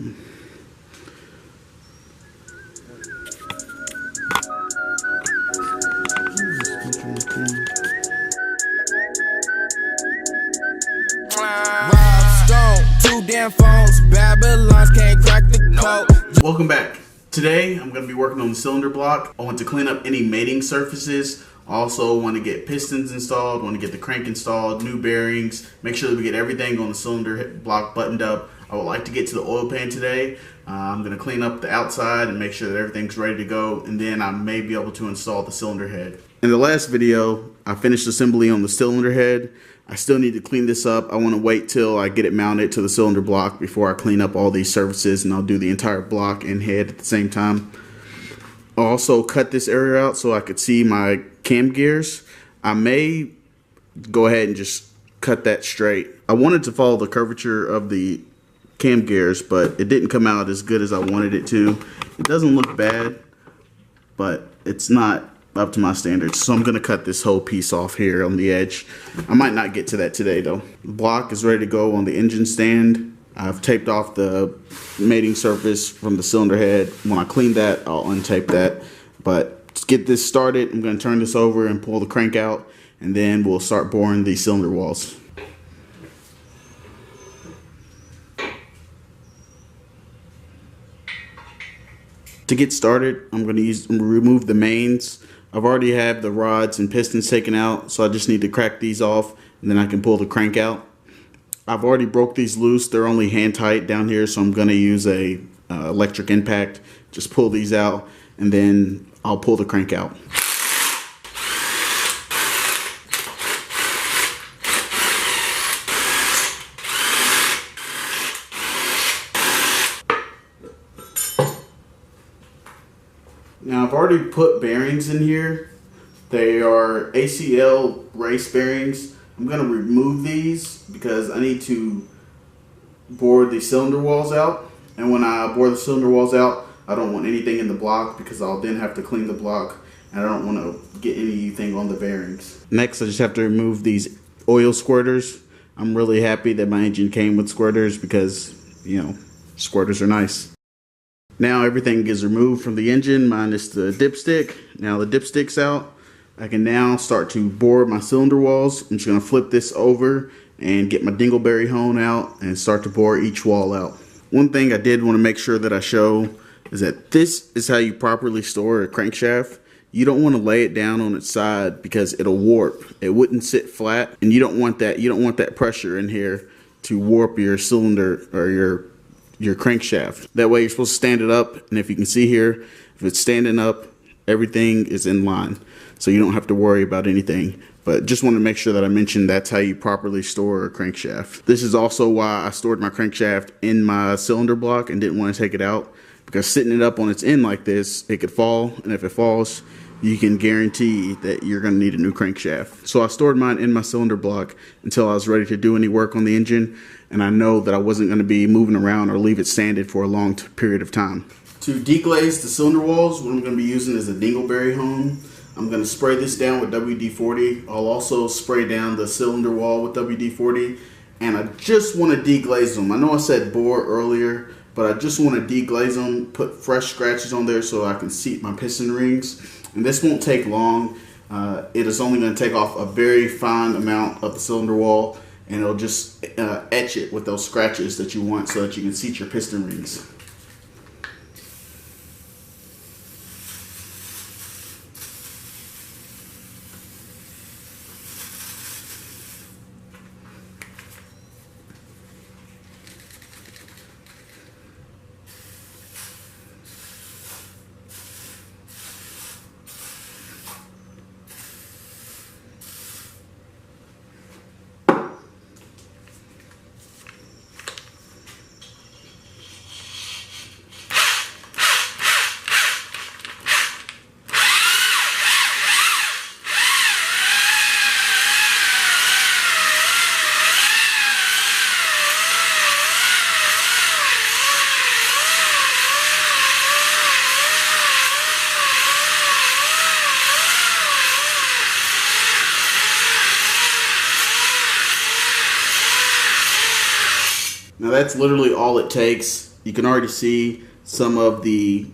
Welcome back. Today I'm going to be working on the cylinder block. I want to clean up any mating surfaces. I also want to get pistons installed, want to get the crank installed, new bearings, make sure that we get everything on the cylinder block buttoned up. I would like to get to the oil pan today. I'm going to clean up the outside and make sure that everything's ready to go, and then I may be able to install the cylinder head. In the last video, I finished assembly on the cylinder head. I still need to clean this up. I want to wait till I get it mounted to the cylinder block before I clean up all these surfaces, and I'll do the entire block and head at the same time. I'll also cut this area out so I could see my cam gears. I may go ahead and just cut that straight. I wanted to follow the curvature of the cam gears, but it didn't come out as good as I wanted it to. It doesn't look bad, but it's not up to my standards, so I'm going to cut this whole piece off here on the edge. I might not get to that today though. The block is ready to go on the engine stand. I've taped off the mating surface from the cylinder head. When I clean that, I'll untape that. But to get this started, I'm going to turn this over and pull the crank out, and then we'll start boring the cylinder walls. To get started, I'm going to remove the mains. I've already have the rods and pistons taken out, so I just need to crack these off, and then I can pull the crank out. I've already broke these loose. They're only hand tight down here, so I'm going to use a electric impact. Just pull these out, and then I'll pull the crank out. Now I've already put bearings in here. They are ACL race bearings. I'm going to remove these because I need to bore the cylinder walls out. And when I bore the cylinder walls out, I don't want anything in the block because I'll then have to clean the block, and I don't want to get anything on the bearings. Next, I just have to remove these oil squirters. I'm really happy that my engine came with squirters because, you know, squirters are nice. Now everything is removed from the engine minus the dipstick. Now the dipstick's out. I can now start to bore my cylinder walls. I'm just going to flip this over and get my dingleberry hone out and start to bore each wall out. One thing I did want to make sure that I show is that this is how you properly store a crankshaft. You don't want to lay it down on its side because it'll warp. It wouldn't sit flat, and you don't want that. You don't want that pressure in here to warp your cylinder or your crankshaft. That way you're supposed to stand it up, and if you can see here, if it's standing up, everything is in line, so you don't have to worry about anything. But just want to make sure that I mentioned that's how you properly store a crankshaft. This is also why I stored my crankshaft in my cylinder block and didn't want to take it out, because sitting it up on its end like this, it could fall, and if it falls, you can guarantee that you're going to need a new crankshaft. So I stored mine in my cylinder block until I was ready to do any work on the engine, and I know that I wasn't going to be moving around or leave it sanded for a long period of time. To deglaze the cylinder walls, what I'm going to be using is a dingleberry hone. I'm going to spray this down with WD-40. I'll also spray down the cylinder wall with WD-40, and I just want to deglaze them. I know I said bore earlier, but I just want to deglaze them, put fresh scratches on there so I can seat my piston rings. And this won't take long. It is only going to take off a very fine amount of the cylinder wall, and it'll just etch it with those scratches that you want so that you can seat your piston rings. Now that's literally all it takes. You can already see some of the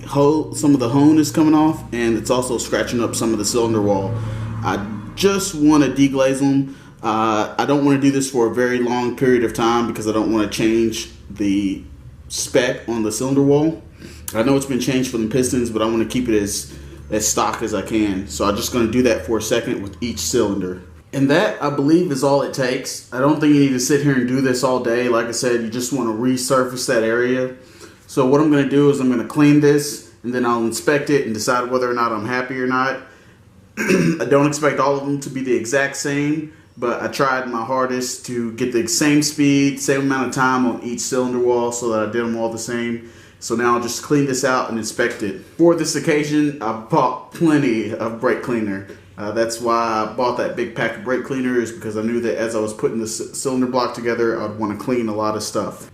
hone is coming off, and it's also scratching up some of the cylinder wall. I just want to deglaze them. I don't want to do this for a very long period of time because I don't want to change the spec on the cylinder wall. I know it's been changed for the pistons, but I want to keep it as stock as I can. So I'm just going to do that for a second with each cylinder. And that, I believe, is all it takes. I don't think you need to sit here and do this all day. Like I said, you just want to resurface that area. So what I'm going to do is I'm going to clean this, and then I'll inspect it and decide whether or not I'm happy or not. I don't expect all of them to be the exact same, but I tried my hardest to get the same speed, same amount of time on each cylinder wall so that I did them all the same. So now I'll just clean this out and inspect it. For this occasion, I bought plenty of brake cleaner. That's why I bought that big pack of brake cleaner, is because I knew that as I was putting the cylinder block together, I'd want to clean a lot of stuff.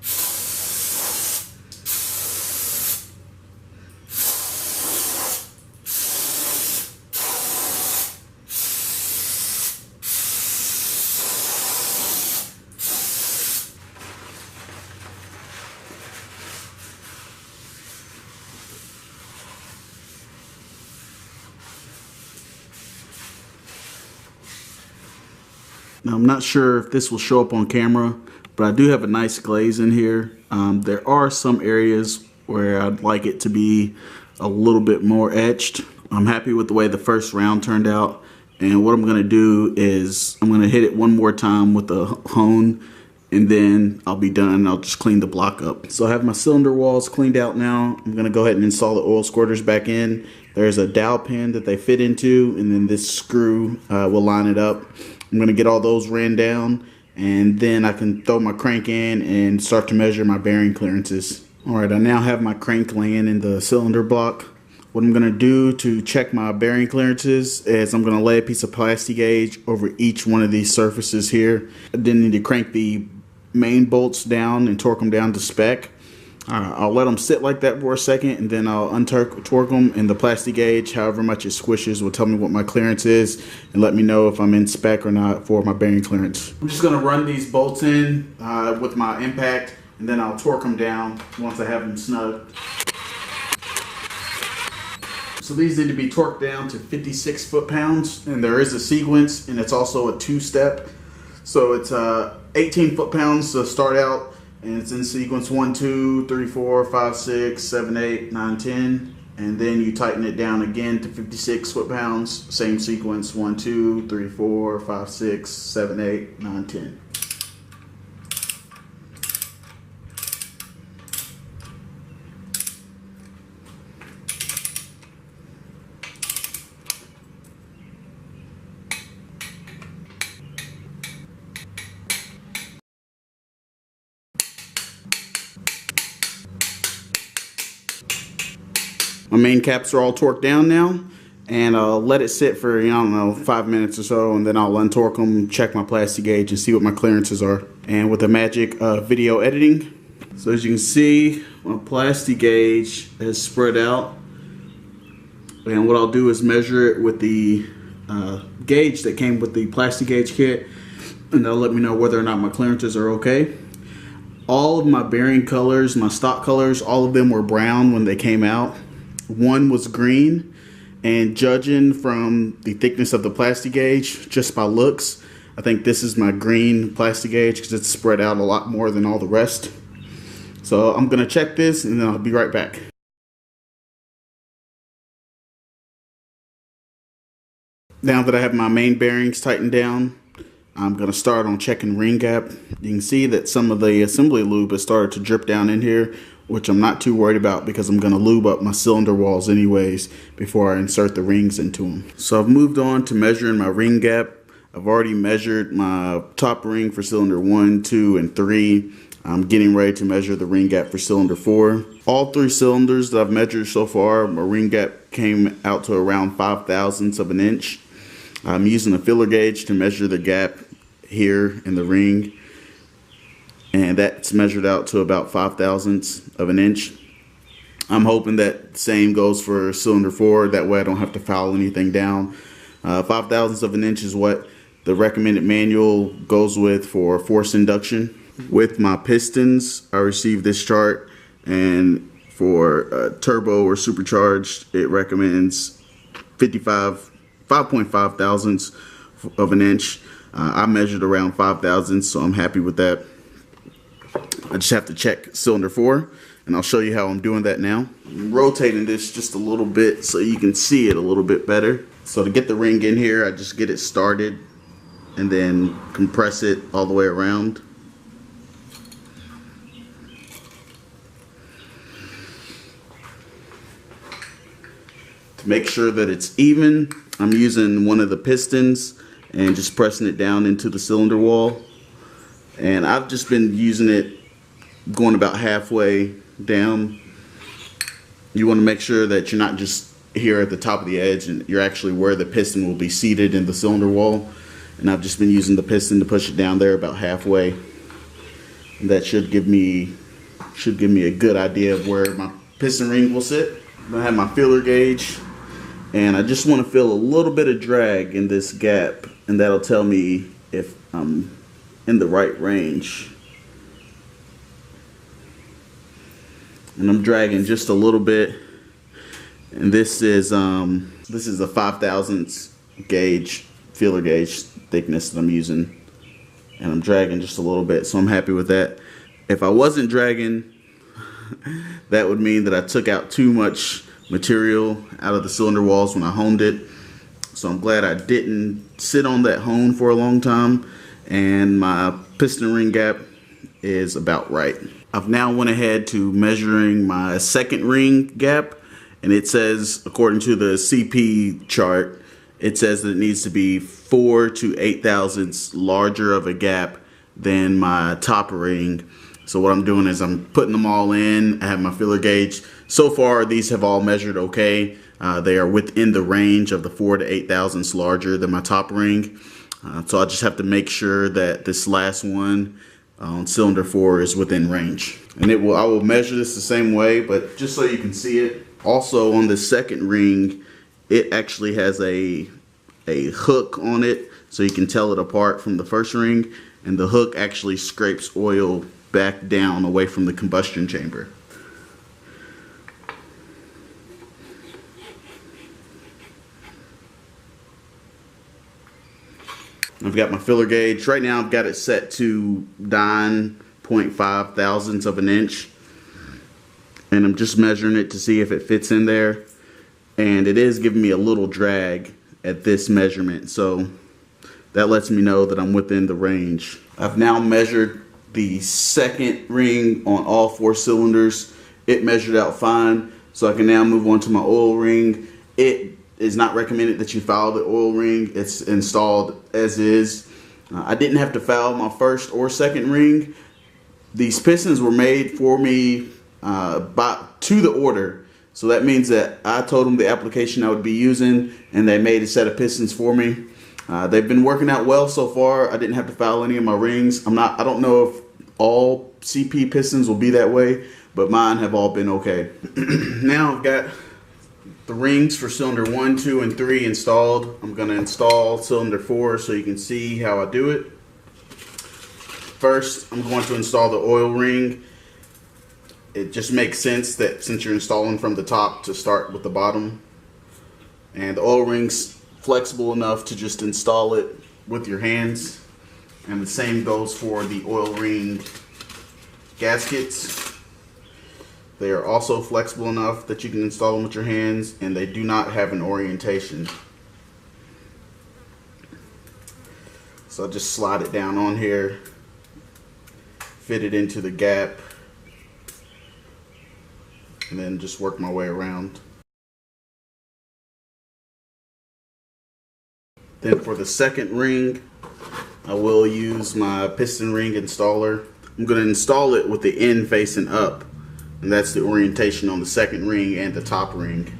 Now, I'm not sure if this will show up on camera, but I do have a nice glaze in here. There are some areas where I'd like it to be a little bit more etched. I'm happy with the way the first round turned out, and what I'm going to do is I'm going to hit it one more time with the hone, and then I'll be done and I'll just clean the block up. So I have my cylinder walls cleaned out now. I'm going to go ahead and install the oil squirters back in. There's a dowel pin that they fit into, and then this screw will line it up. I'm going to get all those ran down, and then I can throw my crank in and start to measure my bearing clearances. Alright, I now have my crank laying in the cylinder block. What I'm going to do to check my bearing clearances is I'm going to lay a piece of plastic gauge over each one of these surfaces here. I then need to crank the main bolts down and torque them down to spec. I'll let them sit like that for a second, and then I'll torque them, and the plastic gauge, however much it squishes, will tell me what my clearance is and let me know if I'm in spec or not for my bearing clearance. I'm just going to run these bolts in with my impact, and then I'll torque them down once I have them snug. So these need to be torqued down to 56 foot-pounds, and there is a sequence, and it's also a two-step. So it's 18 foot-pounds to start out, and it's in sequence 1, 2, 3, 4, 5, 6, 7, 8, 9, 10. And then you tighten it down again to 56 foot-pounds. Same sequence 1, 2, 3, 4, 5, 6, 7, 8, 9, 10. My main caps are all torqued down now, and I'll let it sit for, I don't know, 5 minutes or so, and then I'll untorque them, check my plastic gauge, and see what my clearances are. And with the magic of video editing, so as you can see, my plastic gauge is spread out, and what I'll do is measure it with the gauge that came with the plastic gauge kit, and that'll let me know whether or not my clearances are okay. All of my bearing colors, my stock colors, all of them were brown when they came out. One was green, and judging from the thickness of the plastic gauge, just by looks, I think this is my green plastic gauge because it's spread out a lot more than all the rest. So I'm going to check this, and then I'll be right back. Now that I have my main bearings tightened down, I'm going to start on checking ring gap. You can see that some of the assembly lube has started to drip down in here, which I'm not too worried about because I'm going to lube up my cylinder walls anyways before I insert the rings into them. So I've moved on to measuring my ring gap. I've already measured my top ring for cylinder 1, 2, and 3. I'm getting ready to measure the ring gap for cylinder 4. All 3 cylinders that I've measured so far, my ring gap came out to around 5/1000ths of an inch. I'm using a filler gauge to measure the gap here in the ring, and that's measured out to about 5/1000ths of an inch. I'm hoping that same goes for cylinder 4, that way I don't have to foul anything down. 5/1000ths of an inch is what the recommended manual goes with for force induction. With my pistons, I received this chart, and for turbo or supercharged, it recommends 5.5 thousandths of an inch. I measured around 5 thousandths, so I'm happy with that. I just have to check cylinder 4, and I'll show you how I'm doing that now. I'm rotating this just a little bit so you can see it a little bit better. So to get the ring in here, I just get it started and then compress it all the way around. To make sure that it's even, I'm using one of the pistons and just pressing it down into the cylinder wall. And I've just been using it going about halfway down. You want to make sure that you're not just here at the top of the edge, and you're actually where the piston will be seated in the cylinder wall. And I've just been using the piston to push it down there about halfway. And that should give me a good idea of where my piston ring will sit. I have my feeler gauge, and I just want to feel a little bit of drag in this gap, and that'll tell me if I'm in the right range. And I'm dragging just a little bit, and this is a 5 thousandths gauge, feeler gauge thickness that I'm using, and I'm dragging just a little bit, so I'm happy with that. If I wasn't dragging, that would mean that I took out too much material out of the cylinder walls when I honed it. So I'm glad I didn't sit on that hone for a long time, and my piston ring gap is about right. I've now went ahead to measuring my second ring gap, and it says, according to the CP chart, it says that it needs to be 4 to 8 thousandths larger of a gap than my top ring. So what I'm doing is I'm putting them all in. I have my feeler gauge. So far, these have all measured okay. They are within the range of the 4 to 8 thousandths larger than my top ring. So I just have to make sure that this last one on cylinder 4 is within range. And I will measure this the same way, but just so you can see it. Also on the second ring, it actually has a hook on it, so you can tell it apart from the first ring. And the hook actually scrapes oil back down away from the combustion chamber. I've got my filler gauge. Right now I've got it set to 9.5 thousandths of an inch. And I'm just measuring it to see if it fits in there. And it is giving me a little drag at this measurement. So that lets me know that I'm within the range. I've now measured the second ring on all 4 cylinders. It measured out fine. So I can now move on to my oil ring. It is not recommended that you foul the oil ring. It's installed as is. I didn't have to foul my first or second ring. These pistons were made for me to the order. So that means that I told them the application I would be using, and they made a set of pistons for me. They've been working out well so far. I didn't have to foul any of my rings. I don't know if all CP pistons will be that way, but mine have all been okay. Now I've got the rings for cylinder 1, 2, and 3 installed. I'm going to install cylinder 4 so you can see how I do it. First, I'm going to install the oil ring. It just makes sense that since you're installing from the top to start with the bottom. And the oil ring's flexible enough to just install it with your hands. And the same goes for the oil ring gaskets. They are also flexible enough that you can install them with your hands, and they do not have an orientation. So I just slide it down on here, fit it into the gap, and then just work my way around. Then for the second ring, I will use my piston ring installer. I'm going to install it with the end facing up. And that's the orientation on the second ring and the top ring.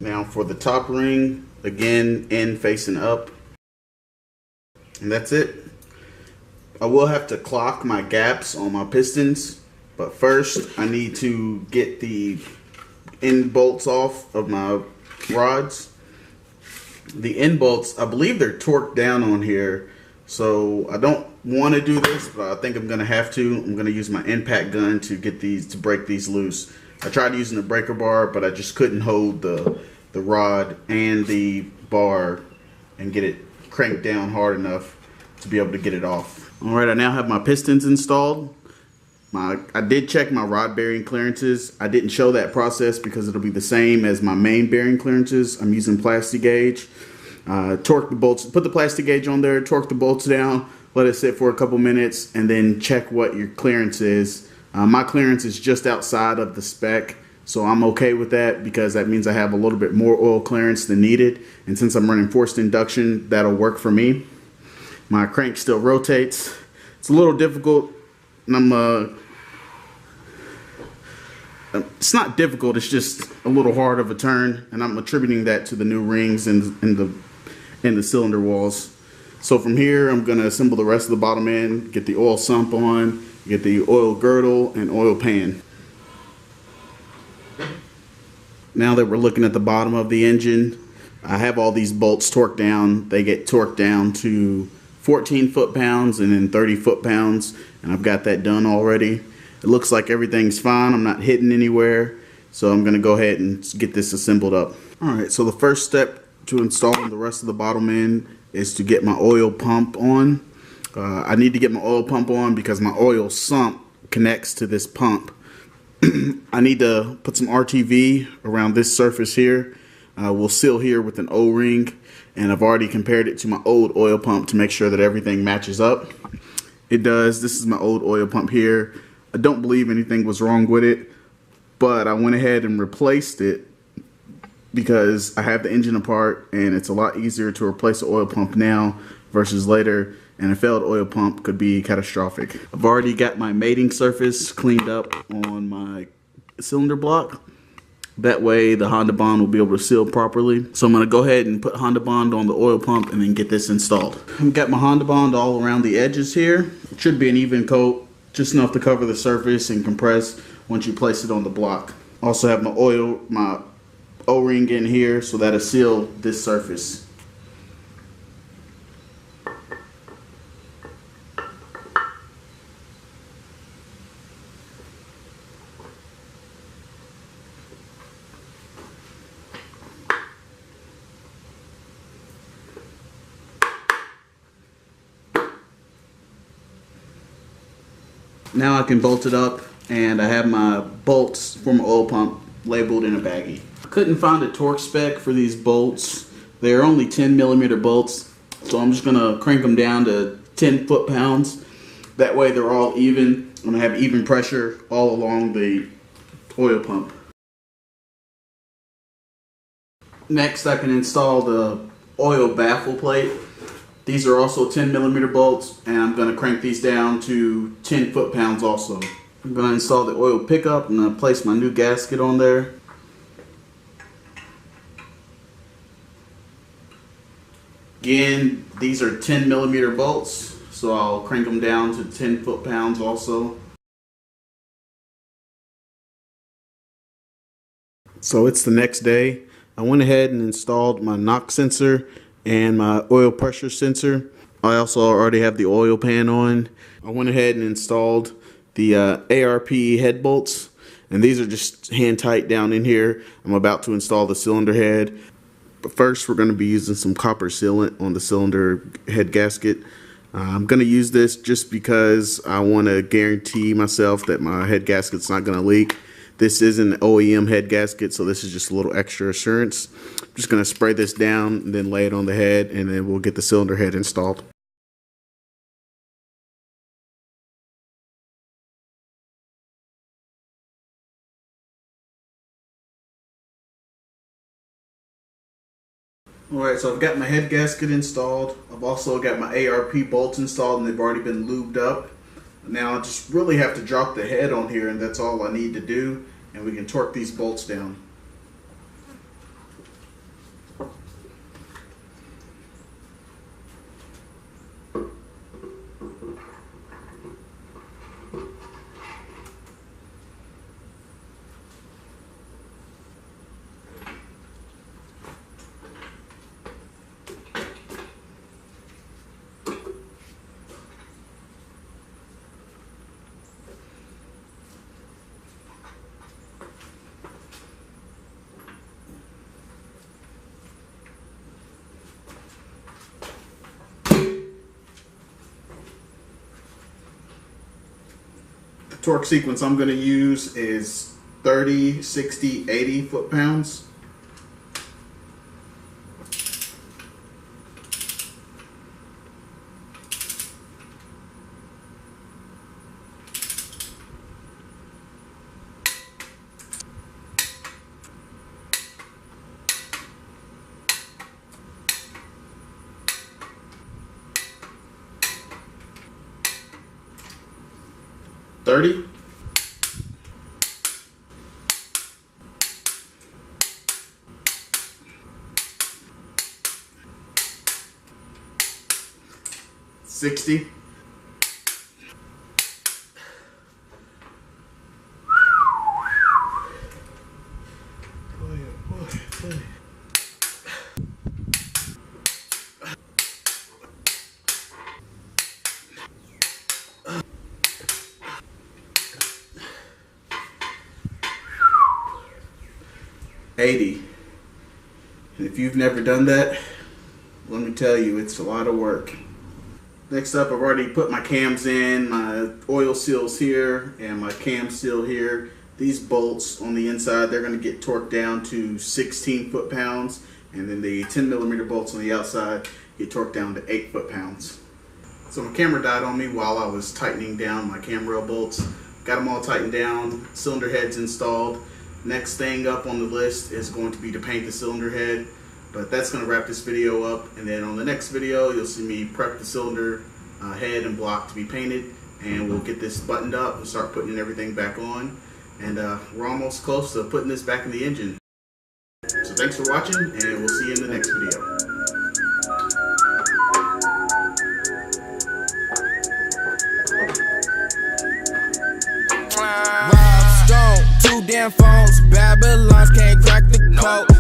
Now for the top ring, again, end facing up. And that's it. I will have to clock my gaps on my pistons, but first I need to get the end bolts off of my rods. The end bolts, I believe they're torqued down on here, so I don't want to do this, but I think I'm gonna have to. I'm gonna use my impact gun to break these loose. I tried using the breaker bar, but I just couldn't hold the rod and the bar and get it cranked down hard enough to be able to get it off. All right, I now have my pistons installed. I did check my rod bearing clearances. I didn't show that process because it'll be the same as my main bearing clearances. I'm using plastic gauge. Torque the bolts, put the plastic gauge on there, torque the bolts down, let it sit for a couple minutes, and then check what your clearance is. My clearance is just outside of the spec, so I'm okay with that because that means I have a little bit more oil clearance than needed. And since I'm running forced induction, that'll work for me. My crank still rotates. It's a little difficult, and it's not difficult, it's just a little hard of a turn, and I'm attributing that to the new rings in the cylinder walls. So from here, I'm going to assemble the rest of the bottom end, get the oil sump on, get the oil girdle and oil pan. Now that we're looking at the bottom of the engine, I have all these bolts torqued down. They get torqued down to 14 foot-pounds and then 30 foot-pounds, and I've got that done already. It looks like everything's fine. I'm not hitting anywhere, so I'm going to go ahead and get this assembled up. Alright, so the first step to installing the rest of the bottom end is to get my oil pump on. I need to get my oil pump on because my oil sump connects to this pump. I need to put some RTV around this surface here. We'll seal here with an O-ring, and I've already compared it to my old oil pump to make sure that everything matches up. It does. This is my old oil pump here. I don't believe anything was wrong with it, but I went ahead and replaced it because I have the engine apart, and it's a lot easier to replace the oil pump now versus later, and a failed oil pump could be catastrophic. I've already got my mating surface cleaned up on my cylinder block. That way the Honda Bond will be able to seal properly. So I'm going to go ahead and put Honda Bond on the oil pump and then get this installed. I've got my Honda Bond all around the edges here. It should be an even coat, just enough to cover the surface and compress once you place it on the block. Also have my O-ring in here so that'll seal this surface. Now I can bolt it up, and I have my bolts for my oil pump labeled in a baggie. Couldn't find a torque spec for these bolts. They're only 10mm bolts, so I'm just gonna crank them down to 10 foot-pounds. That way they're all even, and I have even pressure all along the oil pump. Next, I can install the oil baffle plate. These are also 10mm bolts, and I'm going to crank these down to 10 foot-pounds also. I'm going to install the oil pickup, and I'm going to place my new gasket on there. Again, these are 10mm bolts, so I'll crank them down to 10 foot-pounds also. So it's the next day. I went ahead and installed my knock sensor and my oil pressure sensor. I also already have the oil pan on. I went ahead and installed the ARP head bolts, and these are just hand tight down in here. I'm about to install the cylinder head, but first we're going to be using some copper sealant on the cylinder head gasket. I'm going to use this just because I want to guarantee myself that my head gasket's not going to leak. This is an OEM head gasket, so this is just a little extra assurance. I'm just going to spray this down and then lay it on the head, and then we'll get the cylinder head installed. Alright, so I've got my head gasket installed. I've also got my ARP bolts installed, and they've already been lubed up. Now I just really have to drop the head on here, and that's all I need to do, and we can torque these bolts down. Torque sequence I'm going to use is 30, 60, 80 foot-pounds. $30. $60. $80. And if you've never done that, let me tell you, it's a lot of work. Next up, I've already put my cams in, my oil seals here, and my cam seal here. These bolts on the inside, they're going to get torqued down to 16 foot-pounds, and then the 10mm bolts on the outside get torqued down to 8 foot-pounds. So my camera died on me while I was tightening down my cam rail bolts. Got them all tightened down, cylinder heads installed. Next thing up on the list is going to be to paint the cylinder head, but that's going to wrap this video up, and then on the next video you'll see me prep the cylinder head and block to be painted, and we'll get this buttoned up and start putting everything back on, and we're almost close to putting this back in the engine. So thanks for watching, and we'll see you in the next video. Rob Stone, 2 damn phones, Babylons can't crack the code.